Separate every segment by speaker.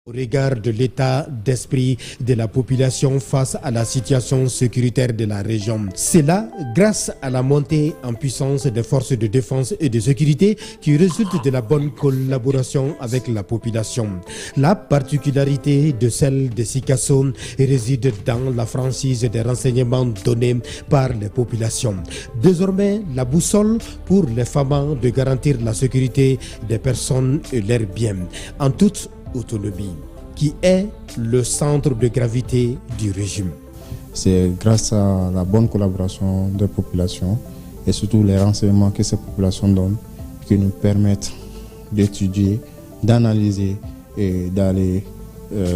Speaker 1: Au regard de l'état d'esprit de la population face à la situation sécuritaire de la région. C'est là, grâce à la montée en puissance des forces de défense et de sécurité qui résulte de la bonne collaboration avec la population. La particularité de celle de Sikasso réside dans la franchise des renseignements donnés par les populations. Désormais, la boussole pour les femmes de garantir la sécurité des personnes et leurs biens. En toute autonomie, qui est le centre de gravité du régime.
Speaker 2: C'est grâce à la bonne collaboration des populations et surtout les renseignements que ces populations donnent qui nous permettent d'étudier, d'analyser et d'aller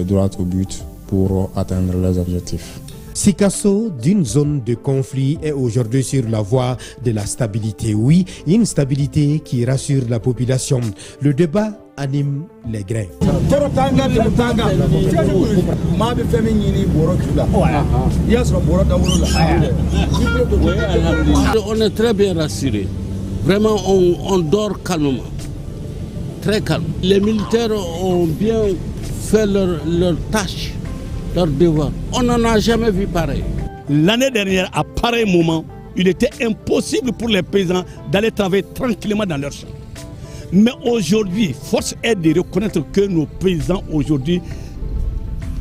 Speaker 2: droit au but pour atteindre leurs objectifs.
Speaker 1: Sikasso, d'une zone de conflit, est aujourd'hui sur la voie de la stabilité. Oui, une stabilité qui rassure la population. Le débat anime les grains.
Speaker 3: On est très bien rassurés. Vraiment, on dort calmement. Très calme. Les militaires ont bien fait leur tâche, leur devoir. On n'en a jamais vu pareil.
Speaker 4: L'année dernière, à pareil moment, il était impossible pour les paysans d'aller travailler tranquillement dans leurs champs. Mais aujourd'hui, force est de reconnaître que nos paysans aujourd'hui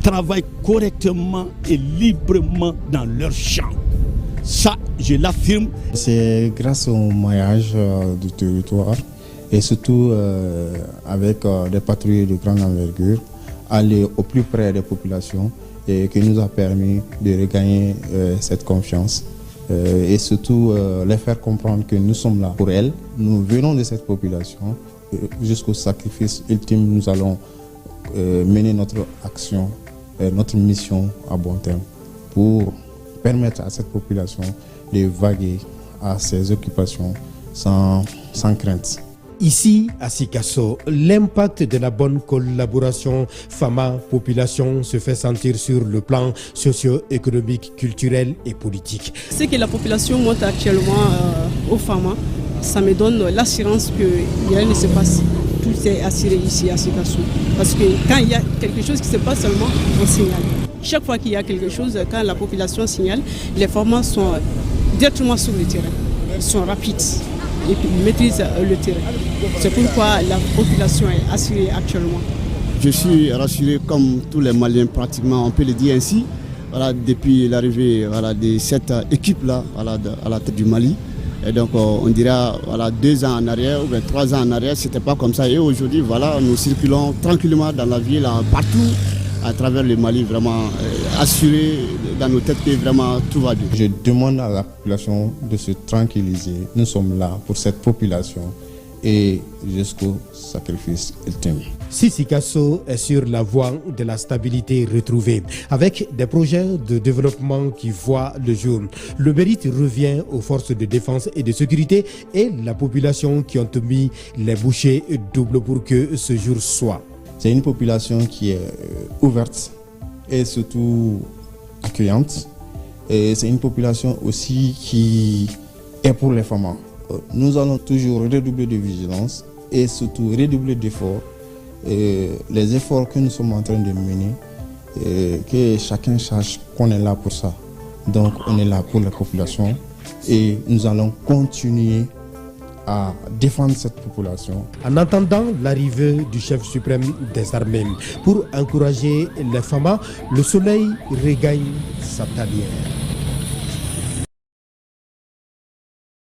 Speaker 4: travaillent correctement et librement dans leurs champs. Ça, je l'affirme.
Speaker 2: C'est grâce au maillage du territoire et surtout avec des patrouilles de grande envergure, aller au plus près des populations et qui nous a permis de regagner cette confiance. Et surtout les faire comprendre que nous sommes là pour elles. Nous venons de cette population. Jusqu'au sacrifice ultime, nous allons mener notre action, notre mission à bon terme pour permettre à cette population de vaguer à ses occupations sans crainte.
Speaker 1: Ici, à Sikasso, l'impact de la bonne collaboration FAMA-population se fait sentir sur le plan socio-économique, culturel et politique.
Speaker 5: Ce que la population montre actuellement aux FAMA, ça me donne l'assurance que rien ne se passe. Tout est assuré ici à Sikasso. Parce que quand il y a quelque chose qui se passe seulement, on signale. Chaque fois qu'il y a quelque chose, quand la population signale, les FAMA sont directement sur le terrain. Ils sont rapides. Et puis ils maîtrisent le terrain. C'est pourquoi la population est assurée actuellement.
Speaker 6: Je suis rassuré comme tous les Maliens pratiquement, on peut le dire ainsi, voilà, depuis l'arrivée de cette équipe-là à la tête du Mali. Et donc on dira 2 ans en arrière ou bien 3 ans en arrière, c'était pas comme ça. Et aujourd'hui, voilà, nous circulons tranquillement dans la ville, partout à travers le Mali, vraiment assuré dans nos têtes que vraiment tout va bien.
Speaker 2: Je demande à la population de se tranquilliser. Nous sommes là pour cette population et jusqu'au sacrifice ultime.
Speaker 1: Si Sikasso est sur la voie de la stabilité retrouvée, avec des projets de développement qui voient le jour, le mérite revient aux forces de défense et de sécurité et la population qui ont mis les bouchées doubles pour que ce jour soit.
Speaker 2: C'est une population qui est ouverte et surtout accueillante. Et c'est une population aussi qui est pour les femmes. Nous allons toujours redoubler de vigilance et surtout redoubler d'efforts. Les efforts que nous sommes en train de mener, que chacun sache qu'on est là pour ça. Donc on est là pour la population et nous allons continuer à défendre cette population.
Speaker 1: En attendant l'arrivée du chef suprême des armées, pour encourager les femmes, le soleil regagne sa tanière.